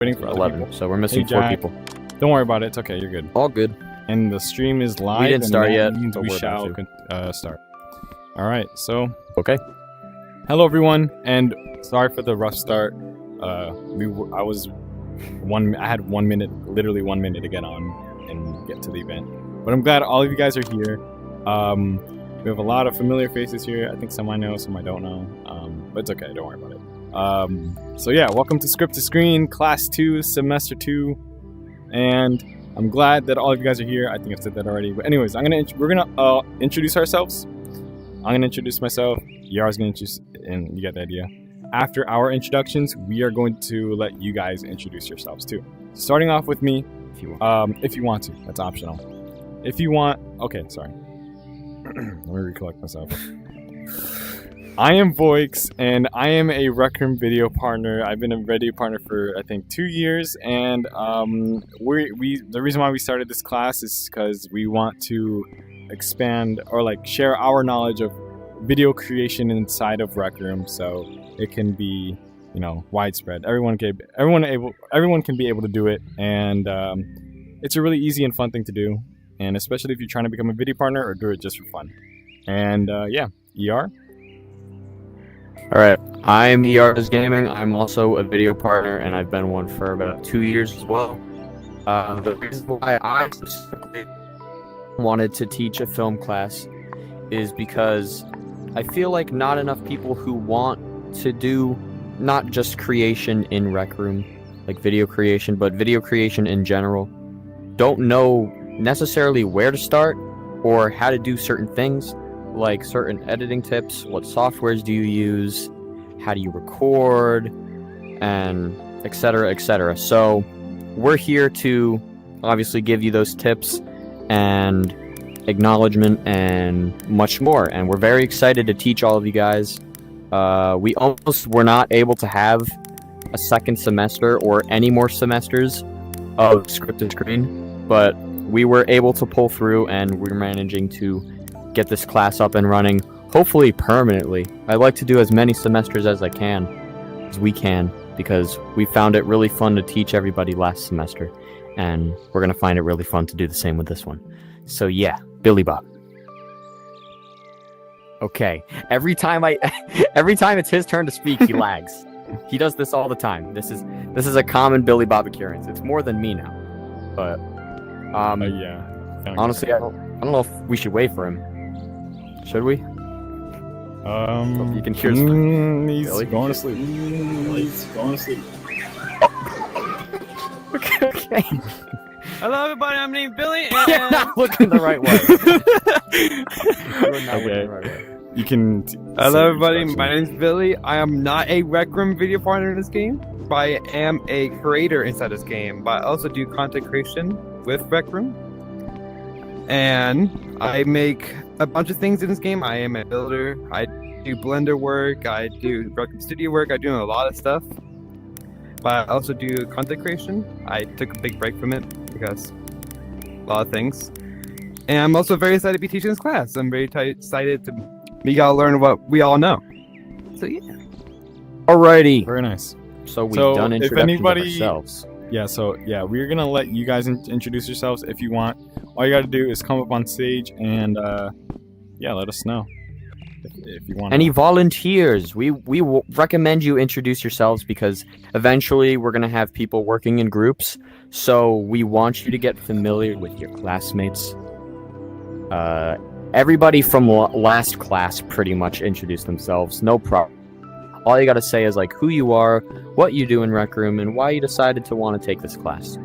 waiting for 11. So we're missing Hey, 4 Jack. people. Don't worry about it. It's okay. You're good. All good. And the stream is live. We didn't and start that yet, means but we we're shall about start. All right. So, Okay. hello everyone, and sorry for the rough start. I had 1 minute, literally 1 minute to get on and get to the event. But I'm glad all of you guys are here. We have a lot of familiar faces here. I think some I know, some I don't know. But it's okay. Don't worry about it. So yeah, welcome to Script to Screen, Class 2, Semester 2. And I'm glad that all of you guys are here. I think I've said that already. But anyways, we're gonna introduce ourselves. I'm gonna introduce myself. Yara's gonna introduce, and you get the idea. After our introductions, we are going to let you guys introduce yourselves too. Starting off with me, if you want to. That's optional. If you want, okay, sorry. Let me recollect myself. I am Voix, and I am a Rec Room video partner. I've been a video partner for I think 2 years, and the reason why we started this class is because we want to expand or like share our knowledge of video creation inside of Rec Room, so it can be, widespread. Everyone can be able to do it, and it's a really easy and fun thing to do, and especially if you're trying to become a video partner or do it just for fun. And yeah, ER. Alright, I'm ER's Gaming. I'm also a video partner, and I've been one for about 2 years as well. The reason why I specifically wanted to teach a film class is because I feel like not enough people who want to do not just creation in Rec Room, like video creation, but video creation in general, don't know necessarily where to start or how to do certain things, like certain editing tips. What softwares do you use? How do you record? And etc., etc. So we're here to obviously give you those tips and acknowledgement and much more. And we're very excited to teach all of you guys. We almost were not able to have a second semester or any more semesters of Script to Screen, but we were able to pull through, and we're managing to get this class up and running, hopefully permanently. I'd like to do as many semesters as we can, because we found it really fun to teach everybody last semester, and we're going to find it really fun to do the same with this one. So yeah, Billy Bob. Okay, every time it's his turn to speak, he lags. He does this all the time. This is a common Billy Bob occurrence. It's more than me now, but Yeah. honestly, I don't know if we should wait for him. Should we? You can hear he's Billy? going to sleep. He's going to sleep. Okay. Hello, everybody. I'm named Billy. And You're not looking the right way. You're not Okay. looking the right way. You can. hello, everybody. My name's Billy. I am not a Rec Room video partner in this game, but I am a creator inside this game. But I also do content creation with Rec Room, and I make a bunch of things in this game. I am a builder. I do Blender work. I do Rec Room Studio work. I do a lot of stuff. But I also do content creation. I took a big break from it because a lot of things. And I'm also very excited to be teaching this class. I'm very excited to we gotta learn what we all know. So yeah. Alrighty. Very nice. So we've So, done if introductions anybody- of ourselves. Yeah, so yeah, we're gonna let you guys introduce yourselves if you want. All you gotta do is come up on stage and let us know if you want. Any volunteers? We recommend you introduce yourselves, because eventually we're gonna have people working in groups. So we want you to get familiar with your classmates. Everybody from last class pretty much introduced themselves. No problem. All you gotta say is like who you are, what you do in Rec Room, and why you decided to want to take this class.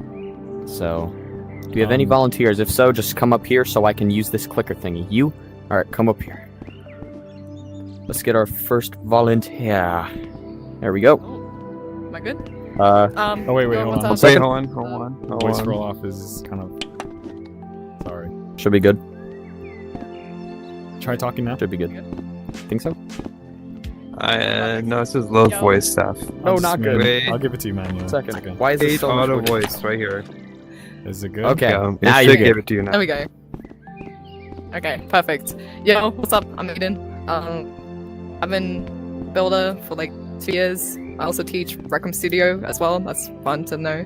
So, do you have any volunteers? If so, just come up here so I can use this clicker thingy. You? Alright, come up here. Let's get our first volunteer. There we go. Am I good? Oh wait, go hold on. on. Wait, hold on. Voice roll off is kind of. Sorry. Should be good. Try talking now. Should be good. Think so? No, this is low voice stuff. No, I'll not just- good. Wait. I'll give it to you, man. Second. It's okay. Why is this Page so much auto work? voice right here. Is it good? Okay, Yeah, now it you should get give it to you now. There we go. Okay, perfect. Yo, what's up? I'm Aiden. I've been builder for like 2 years. I also teach Rec Room Studio as well. That's fun to know.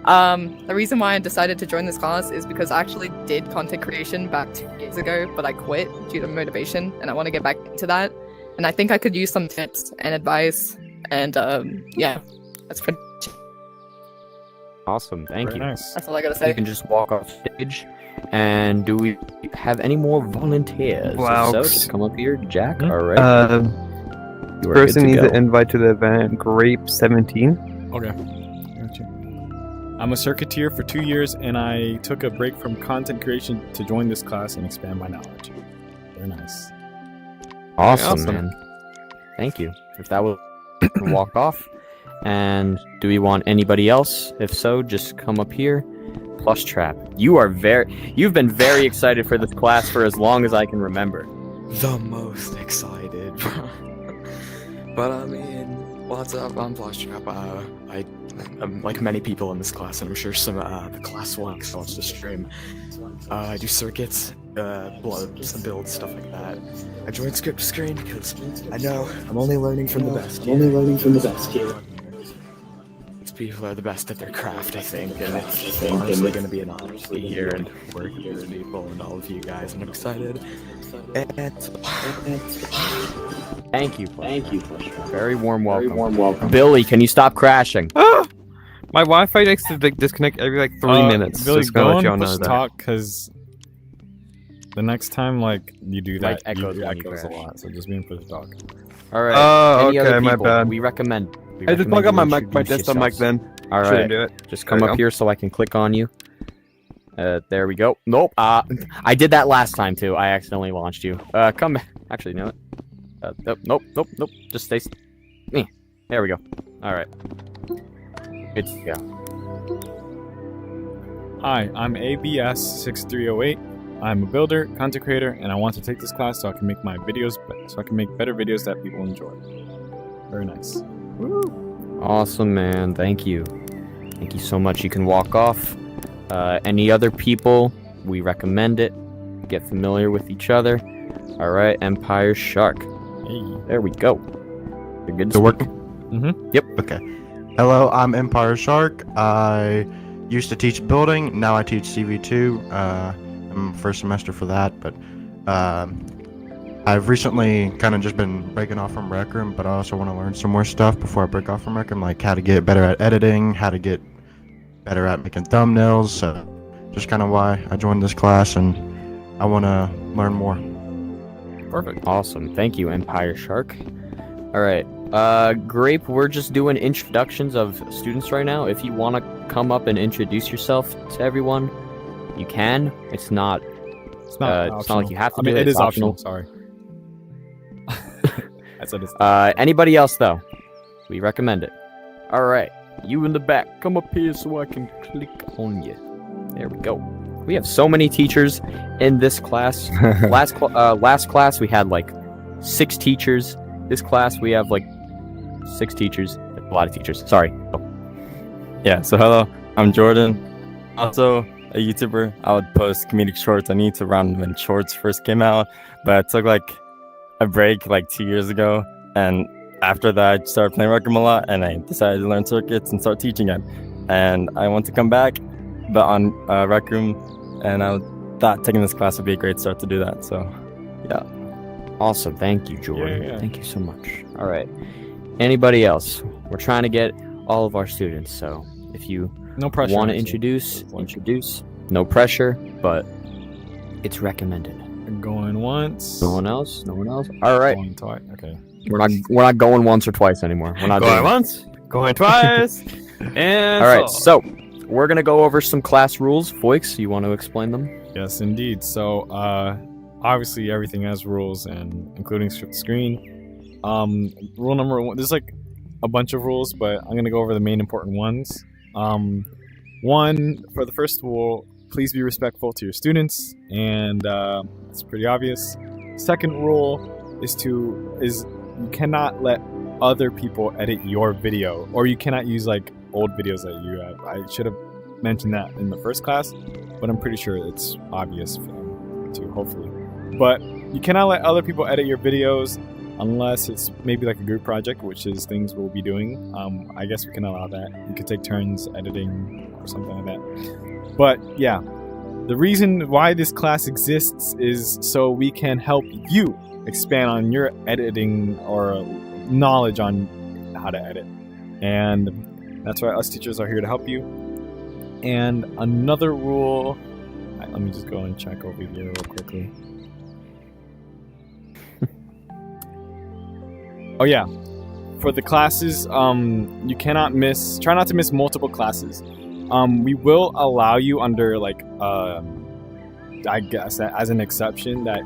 The reason why I decided to join this class is because I actually did content creation back 2 years ago, but I quit due to motivation, and I want to get back into that. And I think I could use some tips and advice. And yeah, that's pretty. Awesome, thank Very you. nice. That's all I gotta You say. can just walk off stage. And do we have any more volunteers? Wow. If so, just come up here, Jack. Hmm? All right. You are Person good to needs go. an invite to the event. Grape 17. Okay. Gotcha. I'm a circuiteer for 2 years, and I took a break from content creation to join this class and expand my knowledge. Very nice. Awesome, Awesome. man. Thank you. If that was walk off. And do we want anybody else? If so, just come up here. Plush Trap. You've been very excited for this class for as long as I can remember. The most excited. But I mean, what's up? I'm Plush Trap. I'm like many people in this class, and I'm sure some the class wants to stream. I do circuits, some builds, stuff like that. I joined Script Screen because I know I'm only learning from the best. These people are the best at their craft, I think, and it's honestly going to be an honor to be here and work with these people and all of you guys, and I'm excited. And Thank you. Plush Trap. Very warm welcome. Billy, can you stop crashing? My Wi-Fi likes to like, disconnect every like 3 minutes. Billy, Just gonna go let y'all and know push that. talk, because the next time, like, you do Like, that, echoes you when you echoes a crash. lot, so just being push talk. All right. Oh, Any okay, other my people? bad. We recommend. I just plug up my mic, my introduce desktop mic yourselves. then. All Shouldn't right. do it. Just come There we up go. here so I can click on you. There we go. Nope. I did that last time too. I accidentally launched you. Come back. Actually, no. Nope. Just stay. There we go. All right. It's yeah. Hi, I'm ABS6308. I'm a builder, content creator, and I want to take this class so I can make my videos, so I can make better videos that people enjoy. Very nice. Awesome, man. Thank you. Thank you so much. You can walk off. Any other people? We recommend it. Get familiar with each other. All right, Empire Shark. Hey. There we go. You're good to Still speak? working? Yep. Okay. Hello, I'm Empire Shark. I used to teach building. Now I teach CV2. I'm first semester for that, but I've recently kind of just been breaking off from Rec Room, but I also want to learn some more stuff before I break off from Rec Room, like how to get better at editing, how to get better at making thumbnails. So just kind of why I joined this class, and I want to learn more. Perfect. Awesome. Thank you, Empire Shark. All right. Grape, we're just doing introductions of students right now. If you want to come up and introduce yourself to everyone, you can. It's not It's not, it's not like you have to I mean, do it. it It's is optional. Sorry. I said it's. Anybody else though? We recommend it. All right, you in the back, come up here so I can click on you. There we go. We have so many teachers in this class. last class we had like 6 teachers. This class we have like 6 teachers. A lot of teachers. Sorry. Oh. Yeah, so hello, I'm Jordan. Also a YouTuber. I would post comedic shorts on YouTube around when shorts first came out, but I took like a break like 2 years ago, and after that I started playing Rec Room a lot, and I decided to learn circuits and start teaching it. And I want to come back, but on Rec Room, and I thought taking this class would be a great start to do that, so yeah. Awesome. Thank you, Jordan. Yeah. Thank you so much. All right. Anybody else? We're trying to get all of our students, so if you No pressure. want to actually. introduce. No pressure, but it's recommended. Going once. No one else. All right. Going twice. Okay. We're not going once or twice anymore. We're not doing Going it. once, going twice, and All right. So we're gonna go over some class rules. Foix, you want to explain them? Yes, indeed. So, obviously, everything has rules, and including screen. Rule number 1. There's like a bunch of rules, but I'm gonna go over the main important ones. One, for the first rule, please be respectful to your students, and it's pretty obvious. Second rule is you cannot let other people edit your video, or you cannot use like old videos that you have. I should have mentioned that in the first class, but I'm pretty sure it's obvious for them too, hopefully. But you cannot let other people edit your videos, unless it's maybe like a group project, which is things we'll be doing. I guess we can allow that. You could take turns editing or something like that. But yeah, the reason why this class exists is so we can help you expand on your editing or knowledge on how to edit. And that's why us teachers are here to help you. And another rule, let me just go and check over here real quickly. Oh yeah, for the classes, you cannot miss, try not to miss multiple classes. We will allow you under like, I guess as an exception that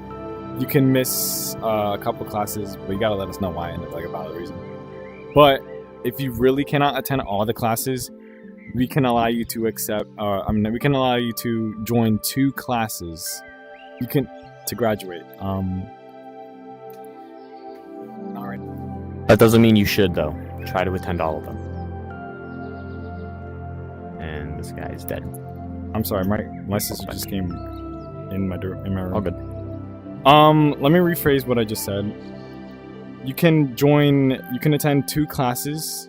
you can miss a couple classes, but you gotta let us know why and like a valid reason. But if you really cannot attend all the classes, we can allow you to we can allow you to join 2 classes. You can to graduate. All right. That doesn't mean you should, though. Try to attend all of them. And this guy is dead. I'm sorry, my sister just came in my room. All good. Let me rephrase what I just said. You can attend 2 classes,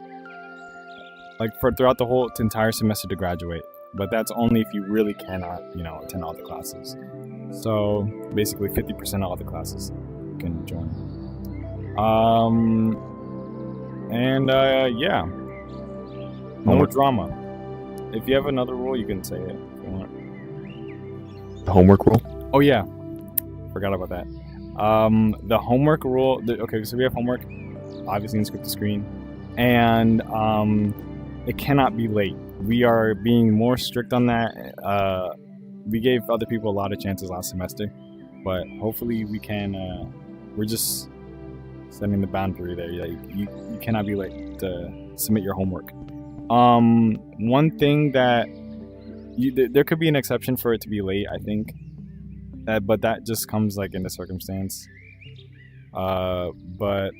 like for throughout the entire semester to graduate. But that's only if you really cannot, attend all the classes. So basically 50% of all the classes you can join. Yeah. No more drama. If you have another rule, you can say it if you want. The homework rule? Oh yeah. Forgot about that. The homework rule, okay, so we have homework, obviously in Script to Screen, and it cannot be late. We are being more strict on that. We gave other people a lot of chances last semester, but hopefully we can, we're just setting the boundary there. You cannot be late to submit your homework. One thing that, there could be an exception for it to be late, I think. But that just comes like in the circumstance. But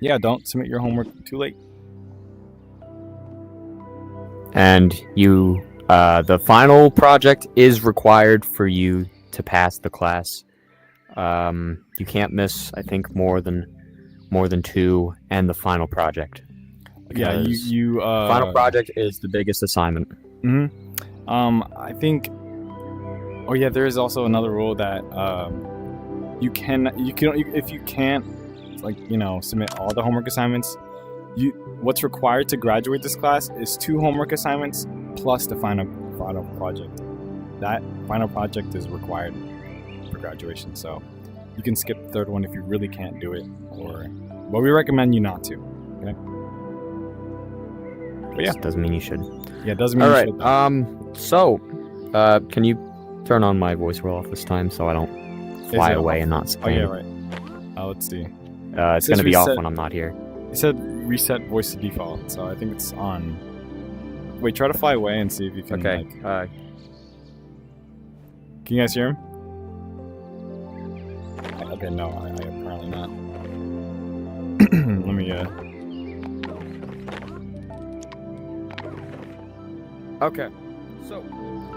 yeah, don't submit your homework too late. And the final project is required for you to pass the class. You can't miss, I think, more than 2, and the final project. Yeah, you final project is the biggest assignment. I think. Oh yeah, there is also another rule that if you can't submit all the homework assignments, what's required to graduate this class is 2 homework assignments plus the final project. That final project is required for graduation, so you can skip the 3rd one if you really can't do it, but we recommend you not to. Okay. But yeah, doesn't mean you should. Yeah, it doesn't mean you should. All right. So, can you turn on my voice roll off this time so I don't fly away and not scream? Oh yeah, right. Let's see. It's gonna be off when I'm not here. It said reset voice to default, so I think it's on. Wait, try to fly away and see if you can. Okay. Can you guys hear him? Okay, no, I apparently not. Let me. Okay. So.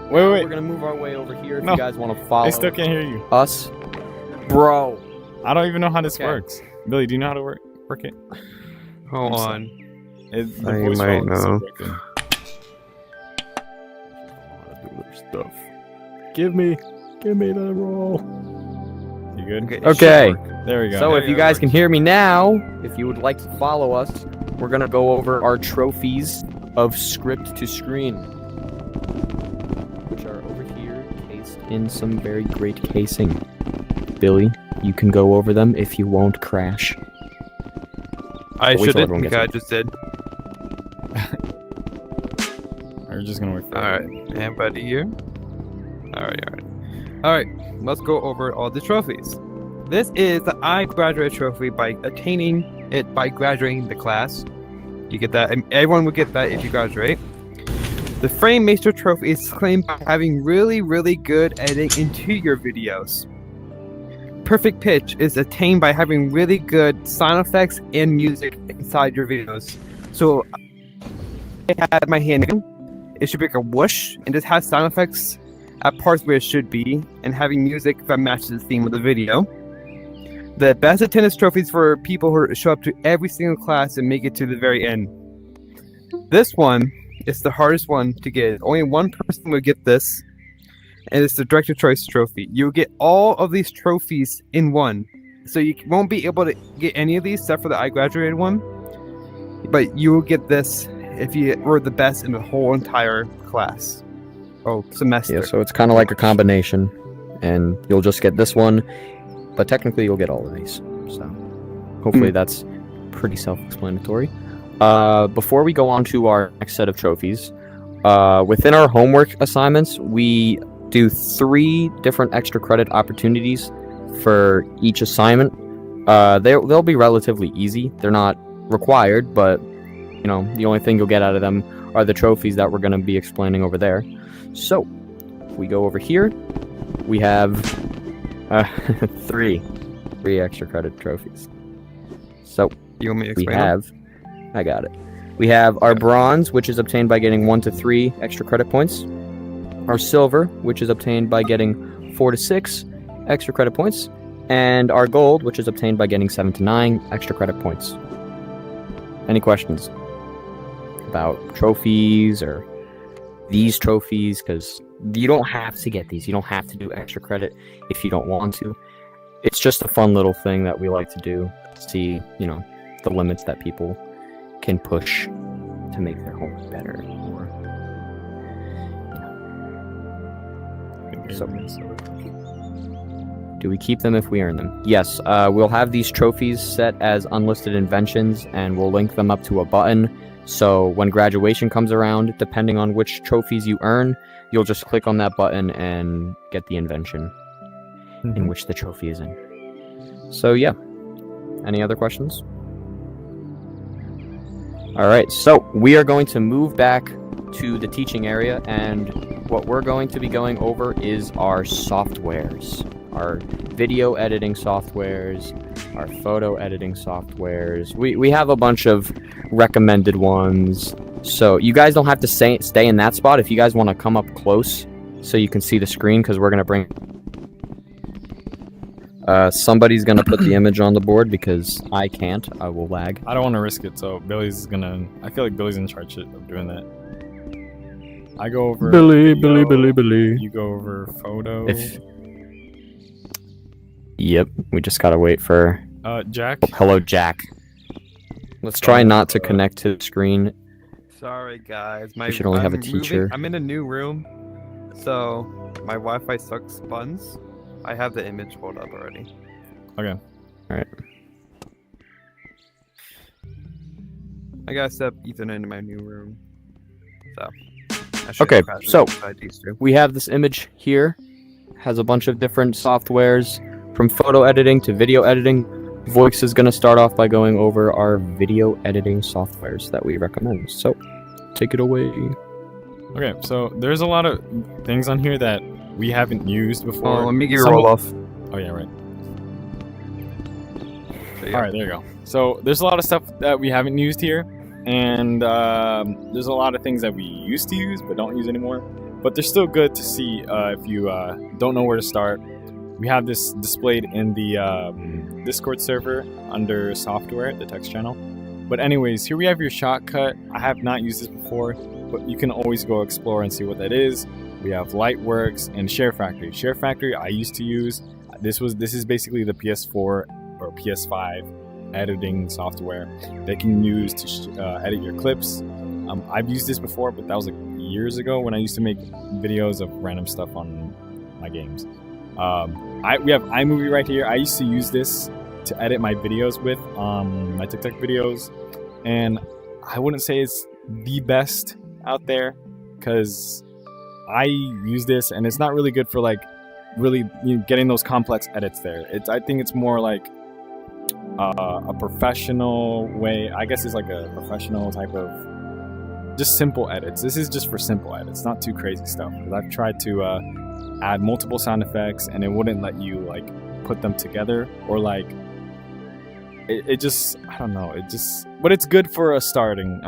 Wait. We're gonna move our way over here if you guys want to follow. I still can't hear you. Us, bro. I don't even know how this works. Billy, do you know how to work it? Hold on. The voice might know. Stuff. Give me the roll. You good? Okay. There we go. So if you guys can hear me now, if you would like to follow us, we're gonna go over our trophies of Script to Screen, which are over here, cased in some very great casing. Billy, you can go over them if you won't crash. I shouldn't. I just did. We're just gonna wait for Alright, anybody here? Alright, let's go over all the trophies. This is the I Graduate Trophy by attaining it by graduating the class. You get that, and everyone would get that if you graduate. The Frame Master Trophy is claimed by having really, really good editing into your videos. Perfect Pitch is attained by having really good sound effects and music inside your videos. So, I had my hand in. It should be like a whoosh, and just has sound effects at parts where it should be, and having music that matches the theme of the video. the best attendance trophies for people who show up to every single class and make it to the very end. This one is the hardest one to get. Only one person will get this, and it's the Director Choice Trophy. You'll get all of these trophies in one. So you won't be able to get any of these except for the I graduated one. But you will get this if you were the best in the whole entire class. Oh, semester. Yeah, so it's kind of like a combination, and you'll just get this one, but technically you'll get all of these. So hopefully that's pretty self-explanatory. Before we go on to our next set of trophies, within our homework assignments, we do 3 different extra credit opportunities for each assignment. They'll be relatively easy. They're not required, but you know, the only thing you'll get out of them are the trophies that we're going to be explaining over there. So if we go over here, we have 3 extra credit trophies. So You want me to we explain them? have, I got it. We have our bronze, which is obtained by getting 1 to 3 extra credit points. Our silver, which is obtained by getting 4 to 6 extra credit points. And our gold, which is obtained by getting 7 to 9 extra credit points. Any questions about trophies or these trophies? Because you don't have to get these. You don't have to do extra credit if you don't want to. It's just a fun little thing that we like to do. See, you know, the limits that people can push to make their home better. So, do we keep them if we earn them? Yes, we'll have these trophies set as unlisted inventions, and we'll link them up to a button. So when graduation comes around, depending on which trophies you earn, you'll just click on that button and get the invention in which the trophy is in. So yeah, any other questions? All right, so we are going to move back to the teaching area, and what we're going to be going over is our softwares. Our video editing softwares, our photo editing softwares. We have a bunch of recommended ones. So you guys don't have to stay in that spot. If you guys want to come up close so you can see the screen, because we're going to bring... somebody's going to put the image on the board because I can't. I will lag. I don't want to risk it, so Billy's gonna... I feel like Billy's in charge of doing that. I go over... Billy. You go over photo... Yep, we just gotta wait for... Jack? Hello, Jack. Let's try not to connect to the screen. Sorry, guys. We should only have a teacher. I'm in a new room, so my Wi-Fi sucks buns. I have the image pulled up already. Okay. Alright. I gotta set Ethan into my new room. So. I should Okay, crash it so if I do so. we have this image here. Has a bunch of different softwares, from photo editing to video editing. Voix is going to start off by going over our video editing softwares that we recommend. So, take it away. Okay, so there's a lot of things on here that we haven't used before. Oh, let me give you a Some- roll off. Oh, yeah, right. So, yeah. All right, there you go. So there's a lot of stuff that we haven't used here, and there's a lot of things that we used to use but don't use anymore. But they're still good to see if you don't know where to start. We have this displayed in the Discord server under software, the text channel. But anyways, here we have your shortcut. I have not used this before, but you can always go explore and see what that is. We have Lightworks and Share Factory. Share Factory I used to use. This is basically the PS4 or PS5 editing software that you can use to edit your clips. I've used this before, but that was like years ago when I used to make videos of random stuff on my games. We have iMovie right here. I used to use this to edit my videos with, my TikTok videos, and I wouldn't say it's the best out there because I use this and it's not really good for like really getting those complex edits there. I think it's more like a professional way. I guess it's like a professional type of just simple edits. This is just for simple edits, not too crazy stuff. I've tried to add multiple sound effects and it wouldn't let you like put them together, or like it just, I don't know, but it's good for a starting.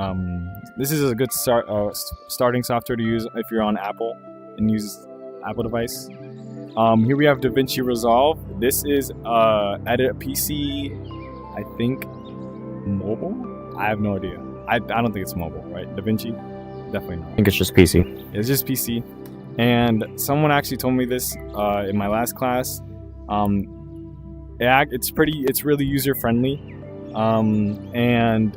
This is a good starting software to use if you're on Apple and use Apple device. Here we have DaVinci Resolve. This is edit PC, I think mobile? I have no idea. I don't think it's mobile, right? DaVinci? Definitely not. I think it's just PC. It's just PC. And someone actually told me this in my last class. It's really user friendly. And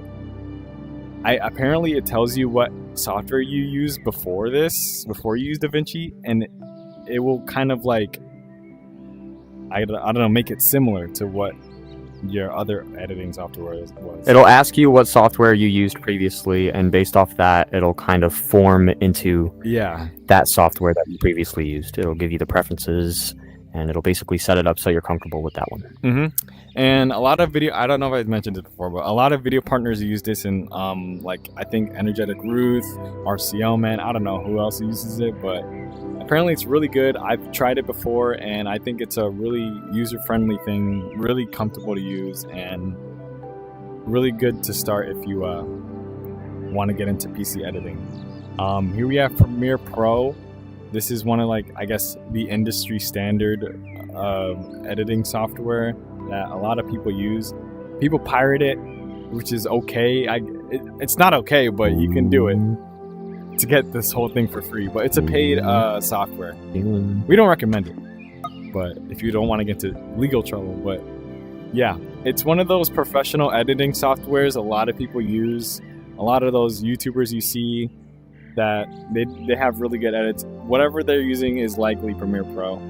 apparently it tells you what software you use before you use DaVinci, and it will kind of like, I don't know, make it similar to what your other editing software was. It'll ask you what software you used previously, and based off that, it'll kind of form into that software that you previously used. It'll give you the preferences, and it'll basically set it up so you're comfortable with that one. Mm-hmm. And a lot of I don't know if I mentioned it before, but a lot of video partners use this in, like, I think Energetic Ruth, RCL Man, I don't know who else uses it, but apparently it's really good. I've tried it before, and I think it's a really user-friendly thing, really comfortable to use, and really good to start if you want to get into PC editing. Here we have Premiere Pro. This is one of, like, I guess, the industry standard editing software that a lot of people use. People pirate it, which is okay. It's not okay, but you can do it to get this whole thing for free. But it's a paid software. We don't recommend it, but if you don't want to get into legal trouble. But yeah, it's one of those professional editing softwares a lot of people use. A lot of those YouTubers you see that they have really good edits. Whatever they're using is likely Premiere Pro.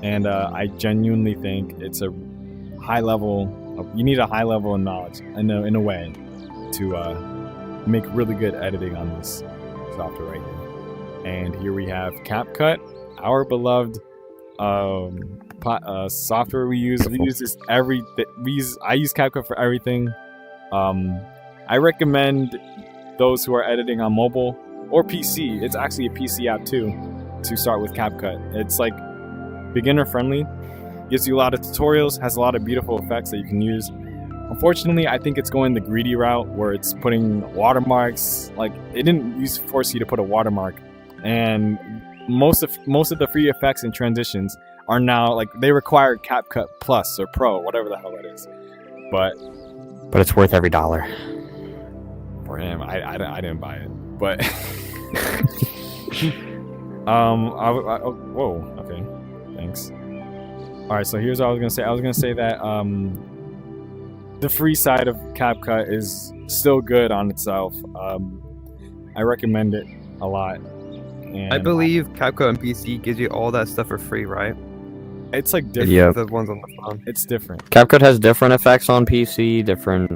And I genuinely think it's a high level. You need a high level of knowledge in a way to make really good editing on this software right here. And here we have CapCut, our beloved software we use. We use this I use CapCut for everything. I recommend those who are editing on mobile or PC. It's actually a PC app too, to start with CapCut. It's like beginner friendly, gives you a lot of tutorials, has a lot of beautiful effects that you can use. Unfortunately, I think it's going the greedy route where it's putting watermarks. Like, it didn't force you to put a watermark, and most of the free effects and transitions are now, like, they require CapCut Plus or Pro, whatever the hell that is. But it's worth every dollar. For him, I didn't buy it, but whoa, okay. Thanks. All right, so here's what I was gonna say. I was gonna say that the free side of CapCut is still good on itself. I recommend it a lot. And I believe CapCut on PC gives you all that stuff for free, right? It's like different. Yeah. The ones on the phone. It's different. CapCut has different effects on PC, different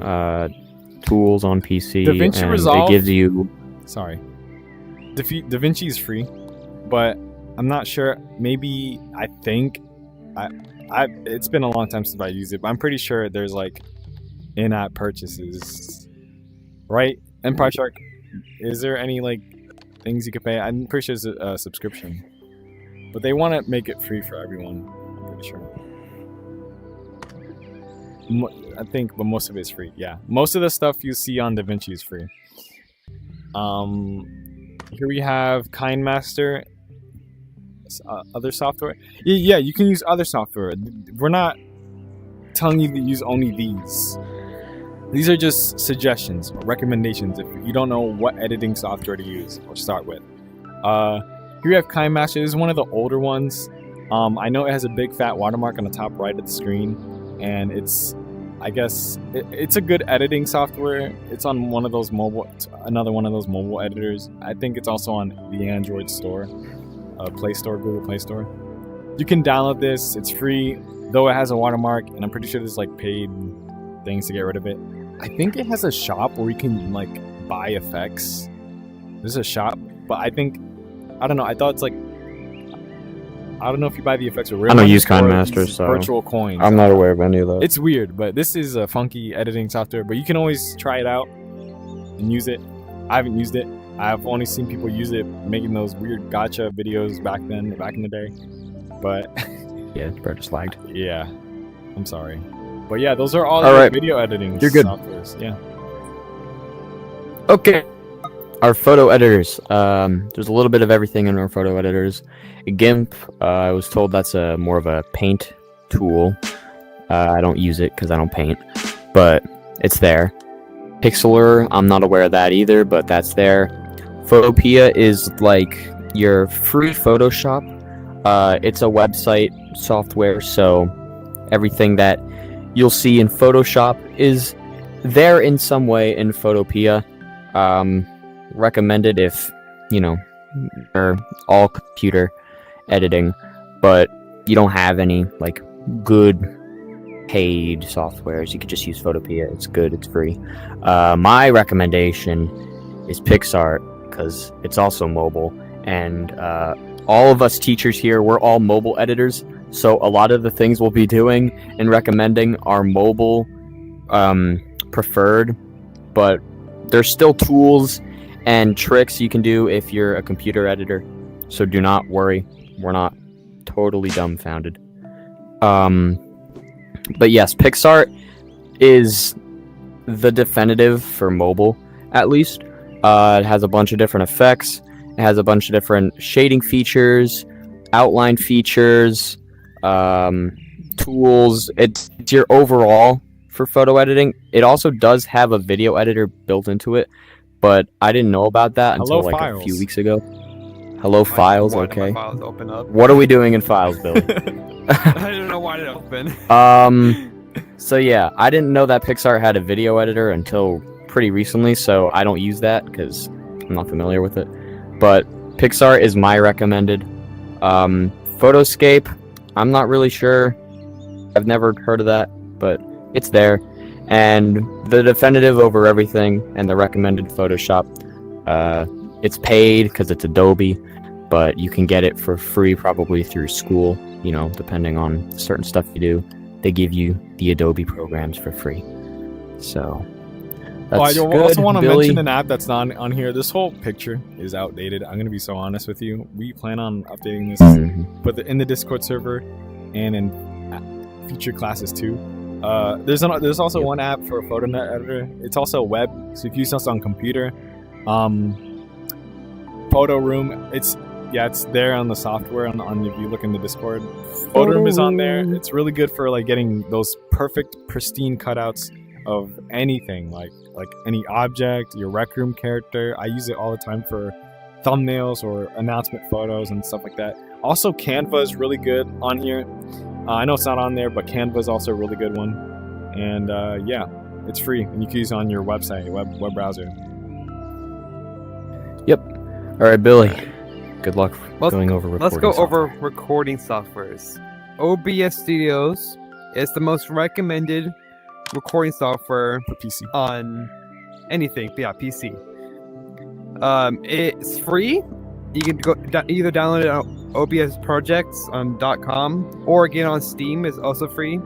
tools on PC. DaVinci and Resolve. It gives you. Sorry. DaVinci is free, but I'm not sure. Maybe I think it's been a long time since I used it, but I'm pretty sure there's like in-app purchases, right? Empire Shark, is there any like things you could pay? I'm pretty sure it's a subscription, but they want to make it free for everyone. I'm pretty sure. I think, but most of it is free. Yeah, most of the stuff you see on DaVinci is free. Here we have KineMaster. Other software. Yeah, you can use other software. We're not telling you to use only these. These are just suggestions or recommendations if you don't know what editing software to use or start with. Here we have KineMaster. This is one of the older ones. I know it has a big fat watermark on the top right of the screen, and I guess it's a good editing software. It's on one of those another one of those mobile editors. I think it's also on the Android store. Play Store, Google Play Store. You can download this. It's free, though it has a watermark, and I'm pretty sure there's like paid things to get rid of it. I think it has a shop where you can like buy effects. There's a shop, but I don't know. I thought it's like, I don't know if you buy the effects or I don't use KineMaster, so virtual coins. I'm not aware of any of that. It's weird, but this is a funky editing software. But you can always try it out and use it. I haven't used it. I've only seen people use it making those weird gotcha videos back in the day. But yeah, bro, just lagged. Yeah, I'm sorry. But yeah, those are all right. video editing You're good. softwares. Yeah. Okay. our photo editors. There's a little bit of everything in our photo editors. GIMP, I was told that's more of a paint tool. I don't use it because I don't paint, but it's there. Pixlr, I'm not aware of that either, but that's there. Photopea is like your free Photoshop. It's a website software, so everything that you'll see in Photoshop is there in some way in Photopea. Recommended if, you're all computer editing, but you don't have any, like, good paid softwares. You could just use Photopea. It's good. It's free. My recommendation is PicsArt, because it's also mobile, and all of us teachers here, we're all mobile editors, so a lot of the things we'll be doing and recommending are mobile preferred, but there's still tools and tricks you can do if you're a computer editor, so do not worry, we're not totally dumbfounded. But yes, PicsArt is the definitive for mobile, at least. It has a bunch of different effects. It has a bunch of different shading features, outline features, tools. It's your overall for photo editing. It also does have a video editor built into it, but I didn't know about that until Hello, like Files. a few weeks ago. Hello, Files. Why did my Okay. files open up? What are we doing in Files, Billy? I don't know why it opened. So yeah, I didn't know that PicsArt had a video editor until pretty recently, so I don't use that because I'm not familiar with it. But PicsArt is my recommended. Photoscape, I'm not really sure. I've never heard of that, but it's there. And the definitive over everything and the recommended Photoshop, it's paid because it's Adobe, but you can get it for free probably through school, depending on certain stuff you do. They give you the Adobe programs for free. So that's I good, also want to Billy. mention an app that's not on here. This whole picture is outdated. I'm going to be so honest with you. We plan on updating this, Mhm. but in the Discord server and in future classes too. There's also Yep. one app for a photo net editor. It's also web, so if you use this on computer, Photo Room. It's there on the software. On if you look in the Discord, Photo Room is on there. It's really good for like getting those perfect, pristine cutouts of anything, like any object, your Rec Room character. I use it all the time for thumbnails or announcement photos and stuff like that. Also, Canva is really good on here. I know it's not on there, but Canva is also a really good one. And yeah, it's free, and you can use it on your website, web browser. All right, Billy. Good luck Let's- going over recording. Let's go software. over recording softwares. OBS Studios is the most recommended recording software For PC. on anything. Yeah, PC. It's free. You can go either download it on OBS Projects on .com or get it on Steam. It's also free.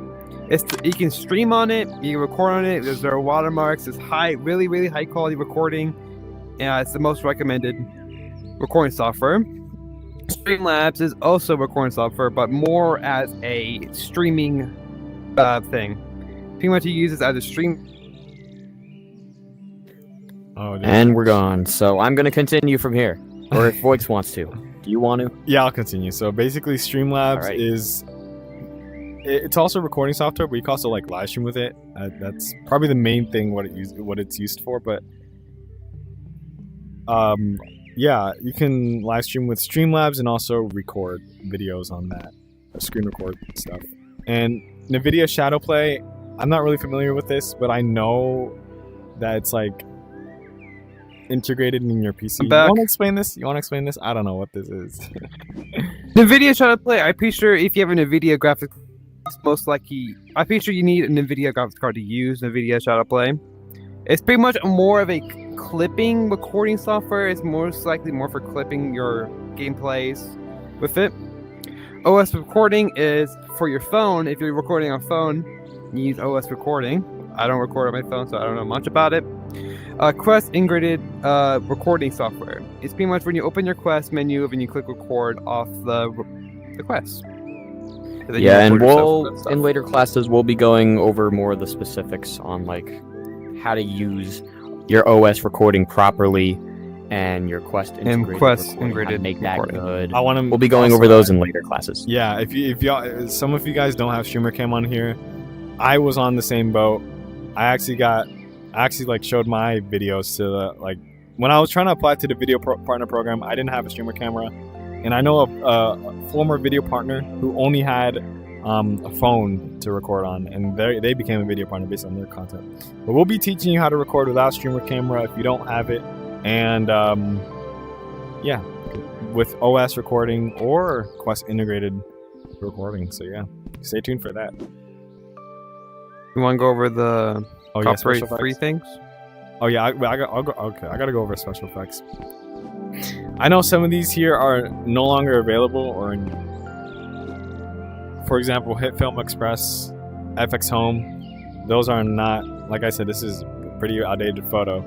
You can stream on it. You can record on it. There are watermarks. It's really, really high quality recording. And it's the most recommended recording software. Streamlabs is also recording software, but more as a streaming thing. Pretty much you use it as a stream. Oh, dude. And we're gone. So I'm gonna continue from here, or if Voix wants to. Do you want to? Yeah, I'll continue. So basically, Streamlabs Alright. it's also recording software, but you can also like live stream with it. That's probably the main thing what it's used for. But yeah, you can live stream with Streamlabs and also record videos on that, screen record stuff. And NVIDIA Shadowplay, I'm not really familiar with this, but I know that it's like integrated in your PC. I'm You back. want to explain this? I don't know what this is. NVIDIA Shadowplay, I'm pretty sure if you have a NVIDIA graphics, most likely, I'm pretty sure you need an NVIDIA graphics card to use NVIDIA Shadowplay. It's pretty much more of a clipping recording software. It's most likely more for clipping your gameplays with it. OS recording is for your phone. If you're recording on phone, you use OS recording. I don't record on my phone, so I don't know much about it. Quest integrated recording software. It's pretty much when you open your Quest menu and you click record off the Quest. And then you Yeah, and record yourself with that stuff. in later classes we'll be going over more of the specifics on like how to use your OS recording properly and your Quest And integrated Quest recording, how to integrated make that recording. good. I want to. We'll be going over those in later classes. Yeah, if y'all, some of you guys don't have streamer cam on here, I was on the same boat. I actually like showed my videos to the, like, when I was trying to apply to the video partner program, I didn't have a streamer camera, and I know a former video partner who only had a phone to record on, and they became a video partner based on their content. But we'll be teaching you how to record without streamer camera if you don't have it, and yeah, with OS recording or Quest integrated recording. So yeah, stay tuned for that. You want to go over the Oh yeah, copyright special free effects? things? Oh yeah, I'll go. Okay, I gotta go over special effects. I know some of these here are no longer available, or for example, Hit Film Express, FX Home. Those are not, like I said, this is a pretty outdated photo,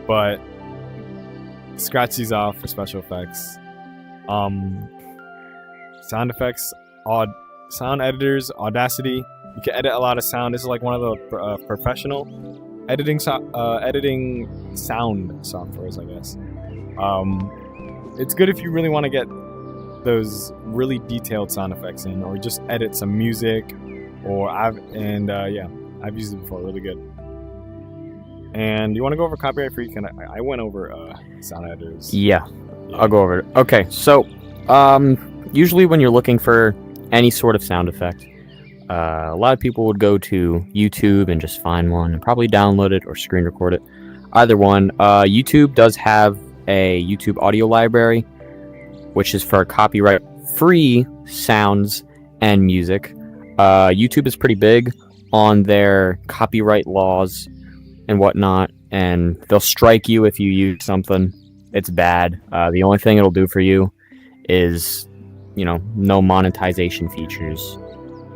but scratch these off for special effects. Sound effects, sound editors, Audacity. You can edit a lot of sound. This is like one of the professional editing sound softwares, I guess. It's good if you really want to get those really detailed sound effects in, or just edit some music. I've used it before. Really good. And you want to go over copyright free? I went over sound editors. Yeah, I'll go over it. Okay, so usually when you're looking for any sort of sound effect, a lot of people would go to YouTube and just find one and probably download it or screen record it. Either one. YouTube does have a YouTube audio library, which is for copyright-free sounds and music. YouTube is pretty big on their copyright laws and whatnot, and they'll strike you if you use something. It's bad. The only thing it'll do for you is, no monetization features.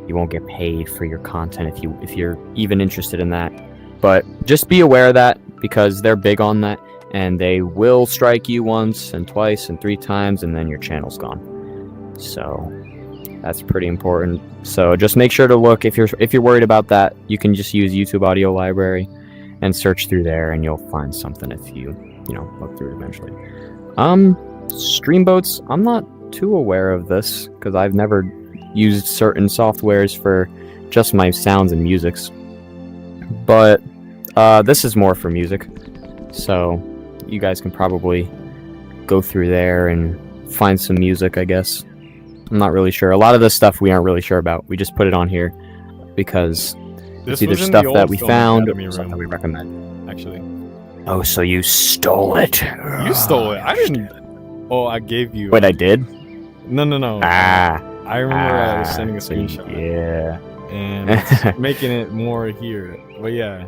You won't get paid for your content if you're even interested in that. But just be aware of that, because they're big on that, and they will strike you once and twice and 3 times, and then your channel's gone. So that's pretty important. So just make sure to look, if you're worried about that, you can just use YouTube Audio Library and search through there, and you'll find something if you look through it eventually. Streamboats, I'm not too aware of this because I've never used certain softwares for just my sounds and musics, but this is more for music, so you guys can probably go through there and find some music, I guess. I'm not really sure. A lot of this stuff we aren't really sure about. We just put it on here because it's either stuff that we found or stuff that we recommend. Actually, oh, so you stole it? You stole it. I didn't. Oh, I gave you. Wait, I did? No. Ah. I remember I was sending a screenshot. Yeah. And it's making it more here. But yeah.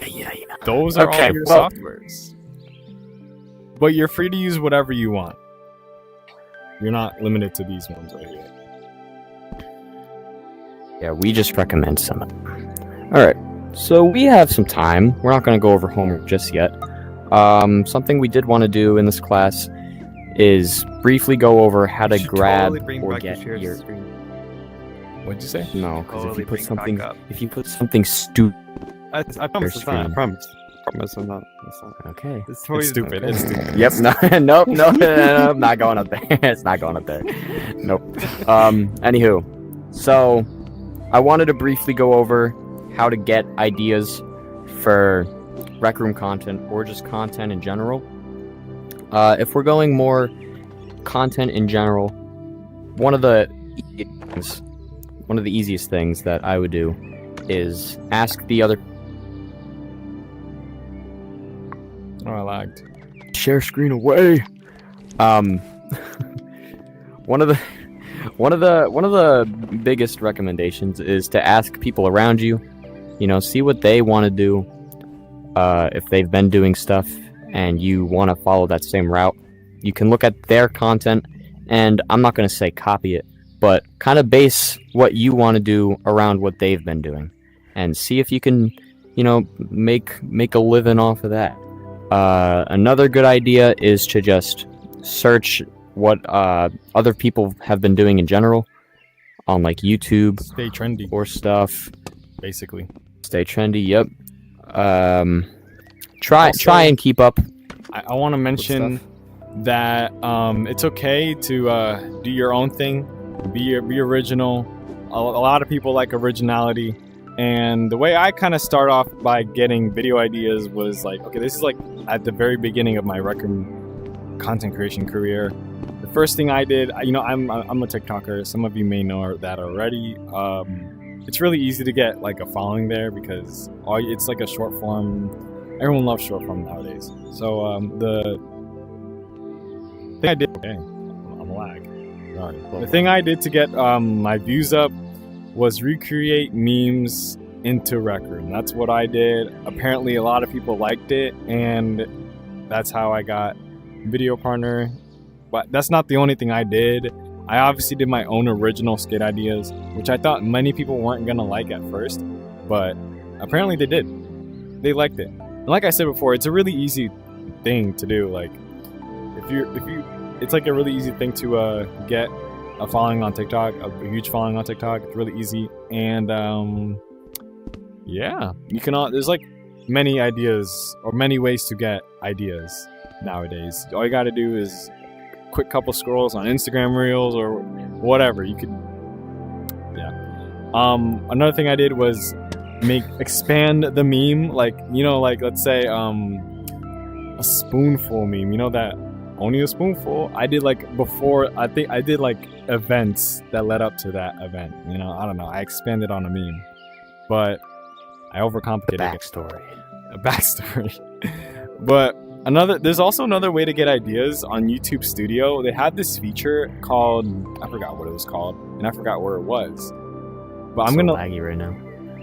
Yeah. Those are Okay, all your well- softwares. But you're free to use whatever you want. You're not limited to these ones right here. Yeah, we just recommend some. Alright, so we have some time. We're not going to go over homework just yet. Something we did want to do in this class is briefly go over how to You should grab totally bring or back get your your... screen. What'd you say? No, because Totally if bring it back up. you put something stupid... I promise it's not. I screen. promise. I promise I'm not. It's not. Okay. It's totally It's stupid. okay. It's stupid. Yep, no, not going up there. It's not going up there. Nope. Anywho, so I wanted to briefly go over how to get ideas for Rec Room content or just content in general. If we're going more content in general, one of the easiest things that I would do is ask the other. Oh, I lagged. Share screen away. One of the biggest recommendations is to ask people around you, see what they want to do. If they've been doing stuff and you want to follow that same route, you can look at their content, and I'm not going to say copy it, but kind of base what you want to do around what they've been doing, and see if you can, make a living off of that. Another good idea is to just search what other people have been doing in general on like YouTube Stay trendy, or stuff. basically. Stay trendy. Yep. Try and keep up I want to mention that it's okay to do your own thing, be original. A lot of people like originality, and the way I kind of start off by getting video ideas was like, okay, this is like at the very beginning of my Rec Room content creation career. The first thing I did, you know, I'm a TikToker. Some of you may know that already. It's really easy to get like a following there because it's like a short form. Everyone loves short form nowadays. So the thing I did, okay, I'm a lag. Sorry. The thing I did to get my views up was recreate memes into Rec Room. That's what I did. Apparently, a lot of people liked it, and that's how I got video partner. But that's not the only thing I did. I obviously did my own original skit ideas, which I thought many people weren't gonna like at first, but apparently they did. They liked it. And like I said before, it's a really easy thing to do. Like, if you, it's like a really easy thing to get a following on TikTok, a huge following on TikTok. It's really easy, and yeah, you can. There's like many ideas or many ways to get ideas nowadays. All you got to do is quick couple scrolls on Instagram Reels or whatever. You could, yeah. Another thing I did was expand the meme, like, you know, like let's say a spoonful meme. You know that only a spoonful. I did like before. I think I did like events that led up to that event. You know, I don't know. I expanded on a meme, but I overcomplicated A backstory. a backstory. But there's also another way to get ideas on YouTube Studio. They had this feature called, I forgot what it was called, and I forgot where it was. But I'm gonna laggy right now.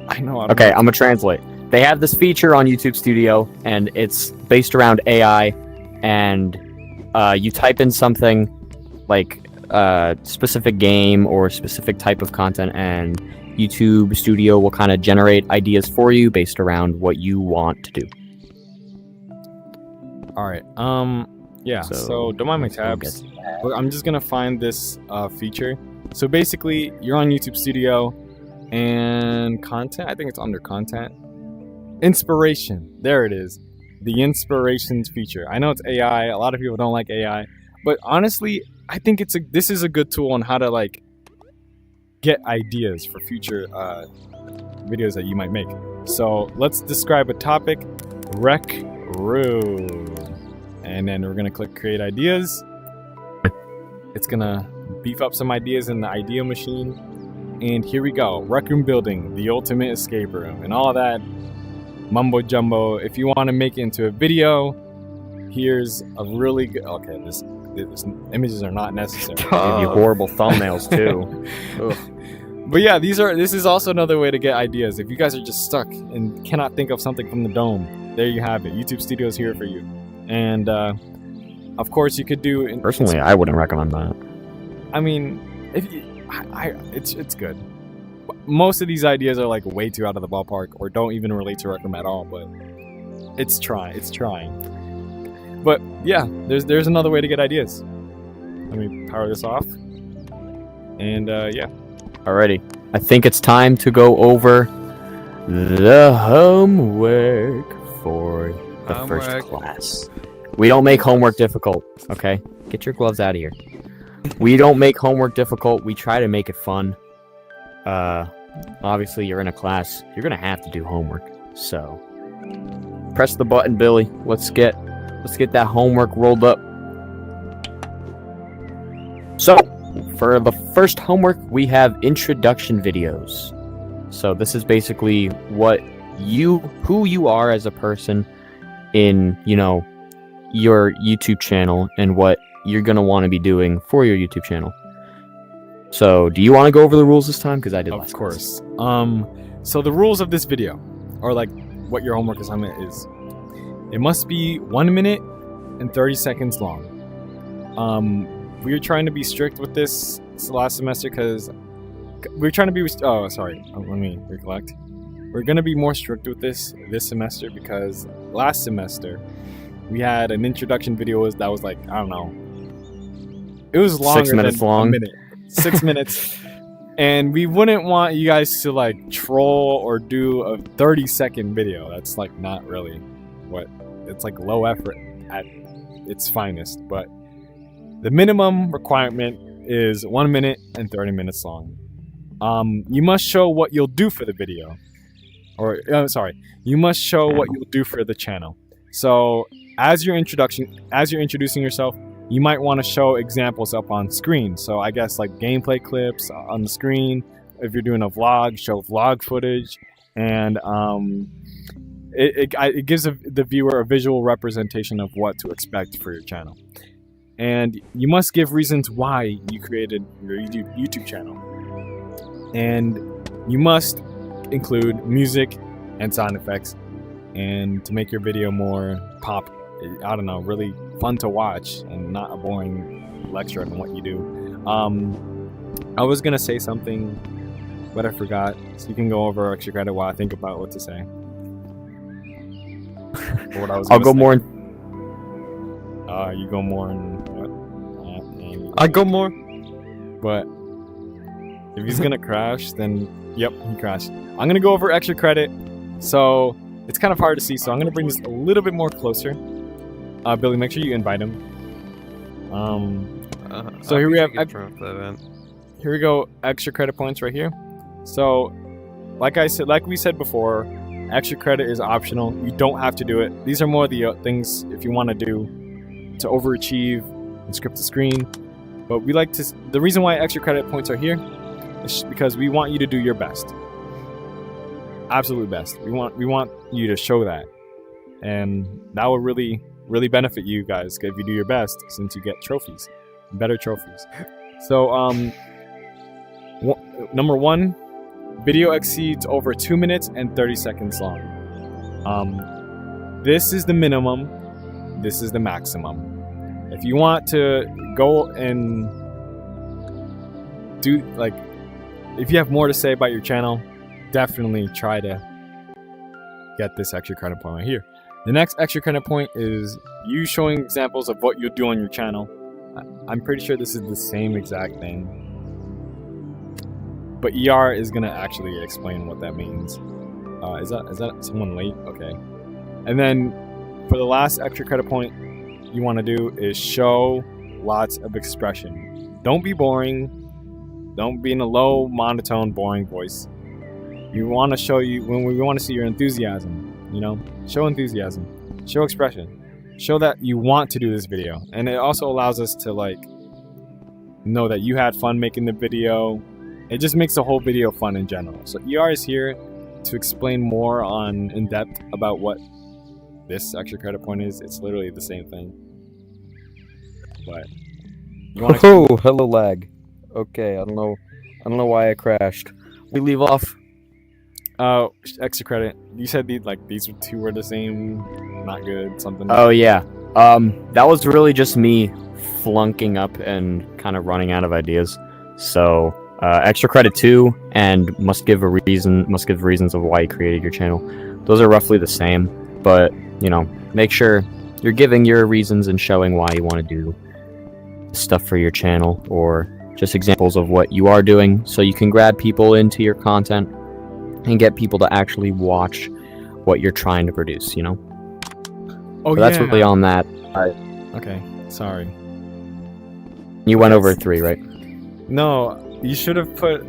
I know. Okay, I'm gonna translate. They have this feature on YouTube Studio, and it's based around AI, and you type in something like a specific game or specific type of content, and YouTube Studio will kind of generate ideas for you based around what you want to do. All right. Yeah. So don't mind my tabs. But I'm just gonna find this feature. So basically, you're on YouTube Studio, and content. I think it's under content. Inspiration. There it is. The inspirations feature. I know it's AI. A lot of people don't like AI, but honestly, I think this is a good tool on how to like get ideas for future videos that you might make. So let's describe a topic. Rec Room. And then we're gonna click create ideas. It's gonna beef up some ideas in the idea machine. And here we go. Rec Room building, the ultimate escape room, and all that mumbo jumbo. If you want to make it into a video, here's a really good. Okay, this images are not necessary. They give you horrible thumbnails too. But yeah, this is also another way to get ideas. If you guys are just stuck and cannot think of something from the dome, there you have it. YouTube Studio is here for you. And of course, you could do. Personally, I wouldn't recommend that. I mean, it's good. Most of these ideas are like way too out of the ballpark, or don't even relate to Rec Room at all. But it's trying. But yeah, there's another way to get ideas. Let me power this off. And yeah. Alrighty, I think it's time to go over the homework for the first class. We don't make homework difficult, okay? Get your gloves out of here. We don't make homework difficult. We try to make it fun. Obviously, you're in a class. You're gonna have to do homework. So, press the button, Billy. Let's get that homework rolled up. So, for the first homework, we have introduction videos. So this is basically who you are as a person in, you know, your YouTube channel and what you're going to want to be doing for your YouTube channel. So, do you want to go over the rules this time? Because I did last Of course. So the rules of this video, or like what your homework assignment is, it must be 1 minute and 30 seconds long. We were trying to be strict with this last semester because we're trying to be. Oh, sorry. Let me recollect. We're gonna be more strict with this semester because last semester we had an introduction video that was like, I don't know. It was longer 6 minutes than long. a minute. 6 minutes. And we wouldn't want you guys to like troll or do a 30-second video. That's like not really what. It's like low effort at its finest. But the minimum requirement is 1 minute and 30 minutes long. You must show what you'll do for the video, or you must show what you'll do for the channel. So as you're introducing yourself, you might want to show examples up on screen. So I guess like gameplay clips on the screen. If you're doing a vlog, show vlog footage, and it gives the viewer a visual representation of what to expect for your channel. And you must give reasons why you created your YouTube channel. And you must include music and sound effects, and to make your video more really fun to watch and not a boring lecture on what you do. I was gonna say something, but I forgot. So you can go over extra credit while I think about what to say. I'll go more. You go more in what? I go more. But if he's gonna crash, then yep, he crashed. I'm gonna go over extra credit, so it's kind of hard to see. So I'm gonna bring this a little bit more closer. Billy, make sure you invite him. So here we have. Here we go. Extra credit points right here. So, like we said before, extra credit is optional. You don't have to do it. These are more the things if you want to do to overachieve and script the screen. But we like to. The reason why extra credit points are here is because we want you to do your best. Absolute best. We want you to show that, and that will really benefit you guys if you do your best, since you get trophies, better trophies. So number 1, video exceeds over 2 minutes and 30 seconds long. This is the minimum. This is the maximum. If you want to go and do if you have more to say about your channel, definitely try to get this extra credit point right here. The next extra credit point is you showing examples of what you'll do on your channel. I'm pretty sure this is the same exact thing, but ER is gonna actually explain what that means. Is that someone late? Okay. And then for the last extra credit point you want to do is show lots of expression. Don't be boring. Don't be in a low, monotone, boring voice. We want to show you when we want to see your enthusiasm. Show enthusiasm, show expression, show that you want to do this video. And it also allows us to know that you had fun making the video. It just makes the whole video fun in general. So ER is here to explain more in depth about what this extra credit point is. It's literally the same thing. But hello lag. Okay, I don't know why I crashed. We leave off. Extra credit. You said these two were the same, not good, something. Oh yeah. That was really just me flunking up and kind of running out of ideas. So, extra credit 2 and must give reasons of why you created your channel. Those are roughly the same, but make sure you're giving your reasons and showing why you want to do stuff for your channel, or just examples of what you are doing, so you can grab people into your content and get people to actually watch what you're trying to produce, Oh, so that's really on that. Okay, sorry. You went over 3, right? No, you should have put,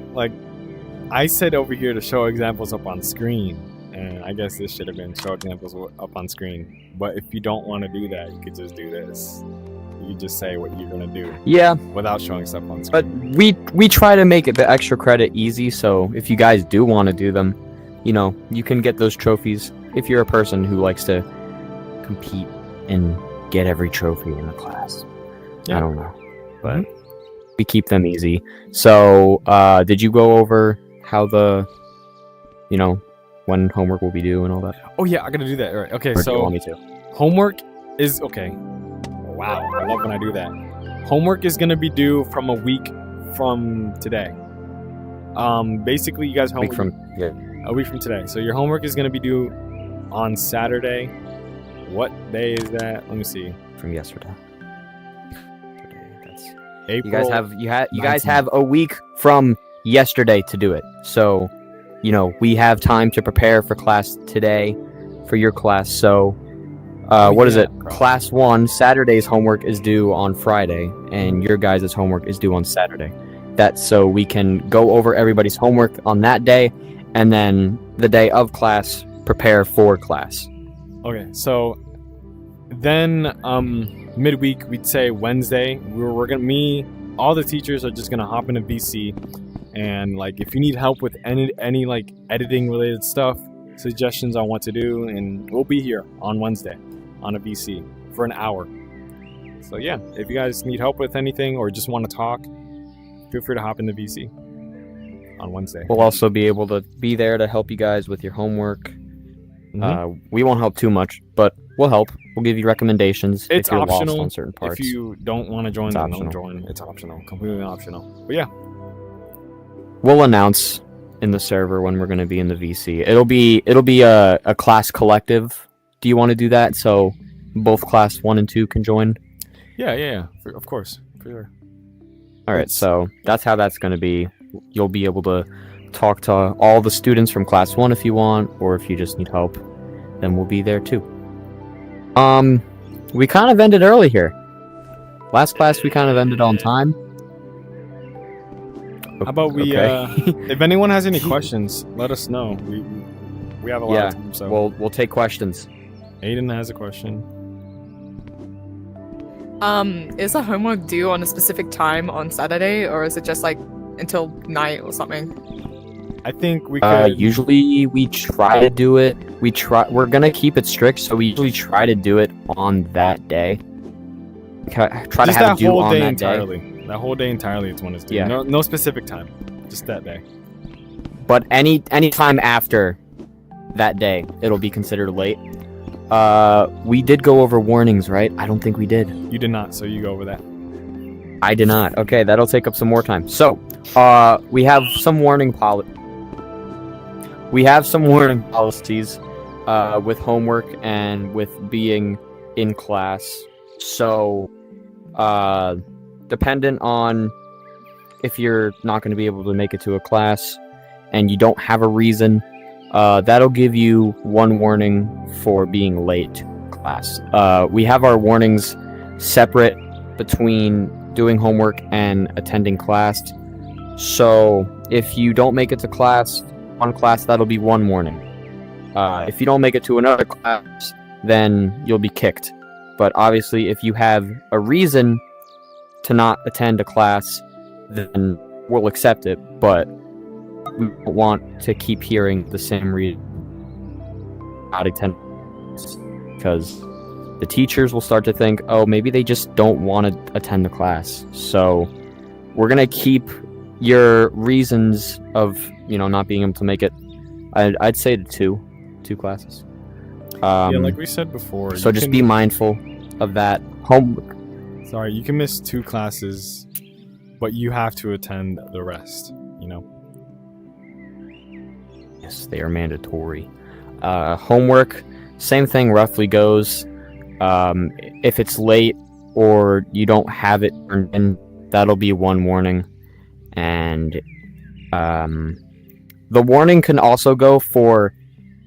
I said over here to show examples up on screen, and I guess this should have been show examples up on screen. But if you don't want to do that, you could just do this. You could just say what you're going to do. Yeah. Without showing stuff on screen. But we try to make the extra credit easy, so if you guys do want to do them, you can get those trophies if you're a person who likes to compete and get every trophy in the class. Yeah. I don't know. But we keep them easy. So, did you go over how when homework will be due and all that? Oh yeah, I gotta do that. All right. Okay, or so do you want me to? Homework is okay. Wow, I love when I do that. Homework is gonna be due from a week from today. Basically, you guys homework a week from today. So your homework is gonna be due on Saturday. What day is that? Let me see. From yesterday. That's April. You guys have a week from yesterday to do it. So, we have time to prepare for class today, for your class. So, What is yeah, it? crap. Class 1, Saturday's homework is due on Friday, and your guys' homework is due on Saturday. That's so we can go over everybody's homework on that day, and then the day of class, prepare for class. Okay, so then midweek we'd say Wednesday we're gonna all the teachers are just gonna hop into VC, and like if you need help with any like editing related stuff, suggestions on what to do, and we'll be here on Wednesday on a VC for an hour. So yeah, if you guys need help with anything or just want to talk, feel free to hop into VC on Wednesday. We'll also be able to be there to help you guys with your homework. We won't help too much, but we'll help. We'll give you recommendations It's if you're optional. lost on certain parts. If you don't want to join, It's then optional. don't join. It's optional, completely optional. But yeah, We'll announce in the server when we're going to be in the VC. It'll be a class collective. Do you want to do that so both class 1 and 2 can join? yeah, of course, for sure. All right, It's- so that's how that's going to be. You'll be able to talk to all the students from class 1 if you want, or if you just need help, then we'll be there too. We kind of ended early here. Last class we kind of ended on time. How about we? Okay. If anyone has any questions, let us know. We have a lot Yeah, of time. So we'll take questions. Aiden has a question. Is the homework due on a specific time on Saturday, or is it just like until night or something? I think we could. Usually we try to do it. We're gonna keep it strict, so we usually try to do it on that day. Try to just have that it due whole on day that entirely. day. That whole day entirely is when it's due. Yeah. No specific time. Just that day. But any time after that day, it'll be considered late. We did go over warnings, right? I don't think we did. You did not, so you go over that. I did not. Okay, that'll take up some more time. So, we have some warning policies with homework and with being in class. So, dependent on if you're not going to be able to make it to a class and you don't have a reason, that'll give you one warning for being late to class. We have our warnings separate between doing homework and attending class. So if you don't make it to one class, that'll be one warning. If you don't make it to another class, then you'll be kicked. But obviously, if you have a reason to not attend a class, then we'll accept it. But we don't want to keep hearing the same reason not attend, because the teachers will start to think, oh, maybe they just don't want to attend the class. So we're gonna keep your reasons of not being able to make it. I'd say to two classes. Yeah, like we said before. So you just can- be mindful of that. Homework. Sorry, you can miss 2 classes, but you have to attend the rest. Yes, they are mandatory. Homework, same thing roughly goes. If it's late or you don't have it turned in, that'll be one warning. And the warning can also go for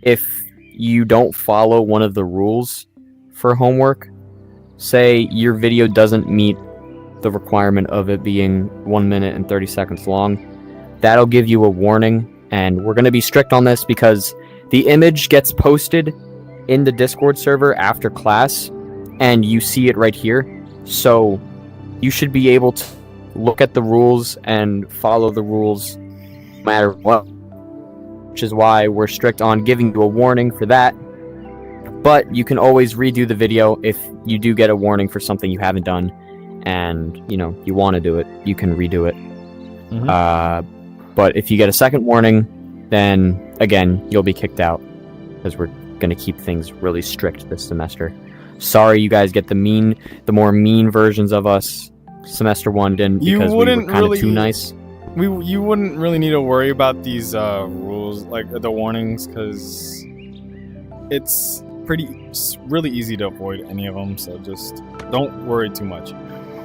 if you don't follow one of the rules for homework. Say your video doesn't meet the requirement of it being 1 minute and 30 seconds long. That'll give you a warning. And we're going to be strict on this because the image gets posted in the Discord server after class, and you see it right here. So you should be able to look at the rules and follow the rules no matter what, which is why we're strict on giving you a warning for that. But you can always redo the video if you do get a warning for something you haven't done, and you want to do it, you can redo it. But if you get a second warning, then again, you'll be kicked out because we're going to keep things really strict this semester. Sorry you guys get the more mean versions of us. Semester 1 didn't because we were kind of too nice. You wouldn't really need to worry about these rules, like the warnings, because it's really easy to avoid any of them, so just don't worry too much.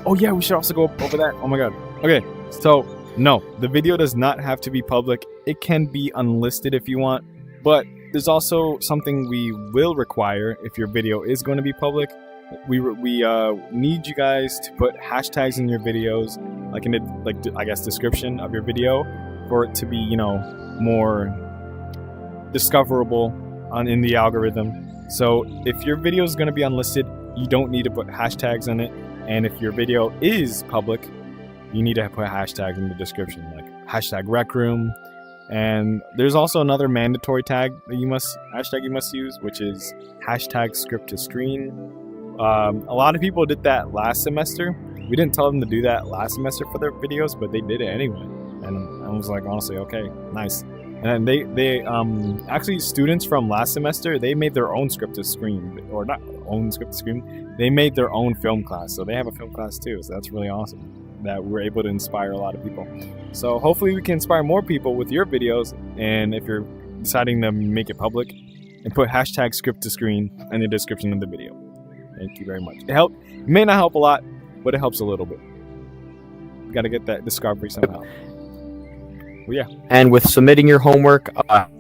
Oh yeah, we should also go over that. Oh my god. Okay, so no, the video does not have to be public. It can be unlisted if you want, but there's also something we will require if your video is going to be public. We need you guys to put hashtags in your videos, like in the I guess description of your video, for it to be, you know, more discoverable in the algorithm. So if your video is going to be unlisted, you don't need to put hashtags in it. And if your video is public, you need to put hashtags in the description, like hashtag Rec Room. And there's also another mandatory tag that you must use, which is hashtag script to screen. A lot of people did that last semester. We didn't tell them to do that last semester for their videos, but they did it anyway. And I was like, honestly, okay, nice. And they actually, students from last semester, they made their own script to screen, or not own script to screen. They made their own film class, so they have a film class too. So that's really awesome that we're able to inspire a lot of people. So hopefully we can inspire more people with your videos. And if you're deciding to make it public, and put hashtag script to screen in the description of the video. Thank you very much. It may not help a lot, but it helps a little bit. You got to get that discovery somehow. Well, yeah. And with submitting your homework,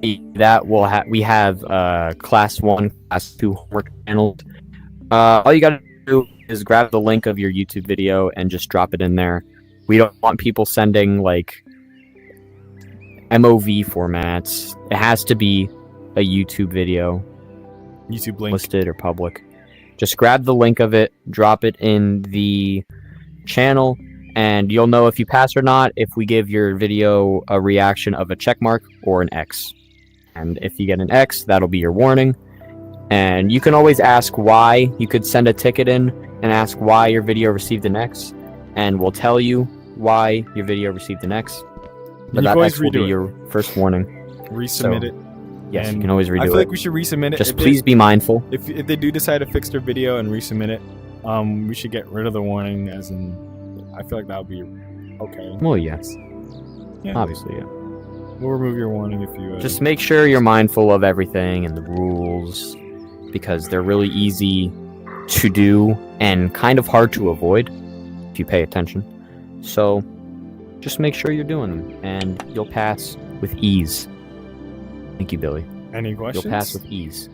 we have class 1, class 2 homework channels. All you got to do is grab the link of your YouTube video and just drop it in there. We don't want people sending like MOV formats. It has to be a YouTube video, YouTube link, listed or public. Just grab the link of it, drop it in the channel, and you'll know if you pass or not if we give your video a reaction of a check mark or an X. And if you get an X, that'll be your warning. And you can always ask why. You could send a ticket in and ask why your video received an X, and we'll tell you why your video received an X. But that X will be your first warning. Resubmit it. Yes, you can always redo it. I feel like we should resubmit it. Just please be mindful. If they do decide to fix their video and resubmit it, we should get rid of the warning, as in, I feel like that would be okay. Well, yes. Yeah. Obviously, yeah. We'll remove your warning if you... Just make sure you're mindful of everything and the rules, because they're really easy to do and kind of hard to avoid if you pay attention. So, just make sure you're doing them, and you'll pass with ease. Thank you, Billy. Any questions? You'll pass with ease.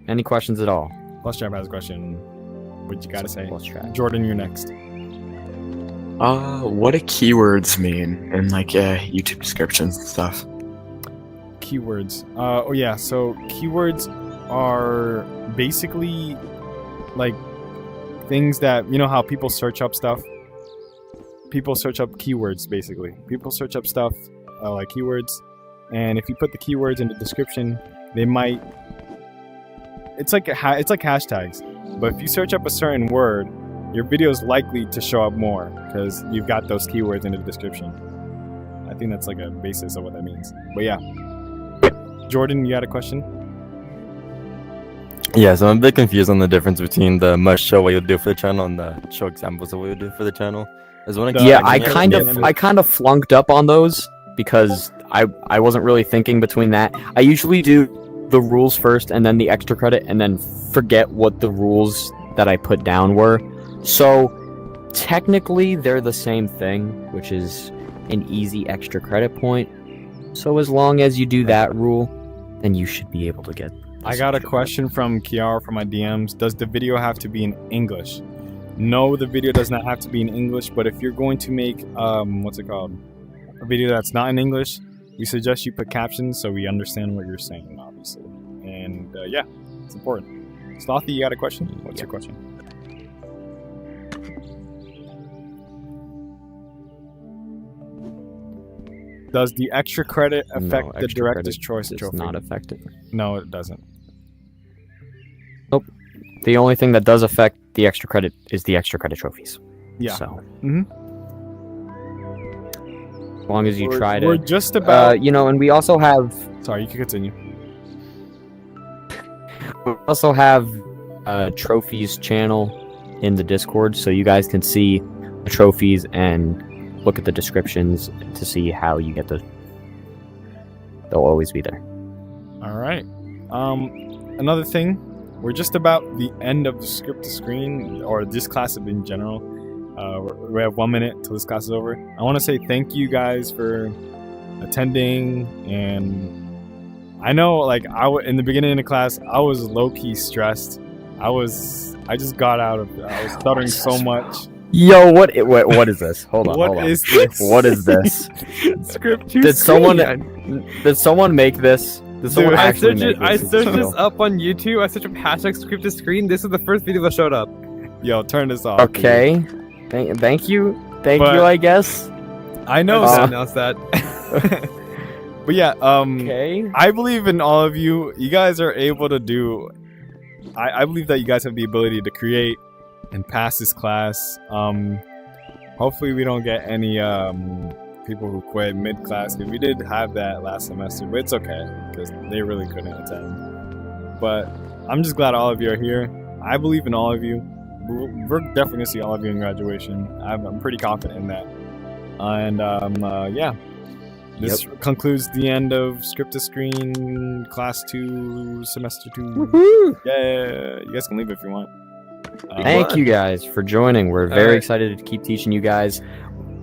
Any questions at all? Plus Trap has a question. What you gotta say? Plus Trap. Jordan, you're next. What do keywords mean in like YouTube descriptions and stuff? Keywords. Oh yeah. So keywords are basically like things that, you know how people search up stuff. People search up keywords basically. People search up stuff like keywords. And if you put the keywords in the description, they might... It's like hashtags. But if you search up a certain word, your video is likely to show up more because you've got those keywords in the description. I think that's like a basis of what that means. But yeah. Jordan, you had a question? Yeah, so I'm a bit confused on the difference between the must show what you'll do for the channel and the show examples of what you'll do for the channel. I kind of flunked up on those because I wasn't really thinking between that. I usually do the rules first and then the extra credit and then forget what the rules that I put down were. So technically they're the same thing, which is an easy extra credit point. So as long as you do that rule, then you should be able to get... I got a question from Kiara from my DMs. Does the video have to be in English? No, the video does not have to be in English, but if you're going to make, what's it called? A video that's not in English, we suggest you put captions so we understand what you're saying, obviously. And yeah, it's important. Slothy, you got a question? What's your question? Does the extra credit affect the Director's Choice Trophy? Does not affect it. No, it doesn't. Nope. The only thing that does affect the extra credit is the extra credit trophies. Yeah. So. Mm-hmm. As long as you try to... We're just about... and we also have... Sorry, you can continue. We also have a trophies channel in the Discord, so you guys can see the trophies and look at the descriptions to see how you get the... They'll always be there. All right. Another thing, we're just about the end of the script to screen, or this class in general. We have 1 minute till this class is over. I want to say thank you guys for attending and I know, like, in the beginning of the class, I was low-key stressed. I just got out of, I was stuttering so much. Yo, what is this? Hold on, What hold on. is this? What is this? Script to Did screen. someone make this? Did someone Dude, actually make I this? searched this up on YouTube. I searched up hashtag script to screen. This is the first video that showed up. Yo, turn this off. Okay. Thank you. Thank But- you, I guess. I know I that. announced that. But yeah, Okay. I believe in all of you. You guys are able to do. I believe that you guys have the ability to create and pass this class. Hopefully, we don't get any people who quit mid-class. We did have that last semester, but it's okay because they really couldn't attend. But I'm just glad all of you are here. I believe in all of you. We're definitely gonna see all of you in graduation. I'm pretty confident in that. And yeah. This concludes the end of Script to Screen Class 2, Semester 2. Woohoo! Yeah, you guys can leave if you want. Thank you guys for joining. We're very Alright. excited to keep teaching you guys.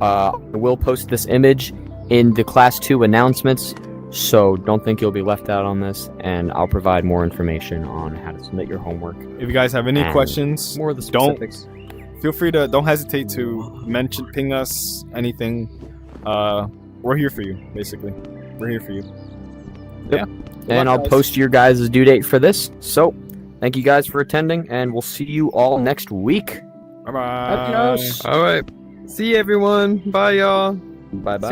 I will post this image in the Class 2 announcements, so don't think you'll be left out on this, and I'll provide more information on how to submit your homework. If you guys have any And questions, More of the Don't- specifics. feel free to, don't hesitate to ping us, anything. We're here for you, basically. We're here for you. And I'll guys. post your guys' due date for this. So, thank you guys for attending, and we'll see you all next week. Bye-bye. Adios. All right. See you, everyone. Bye, y'all. Bye bye.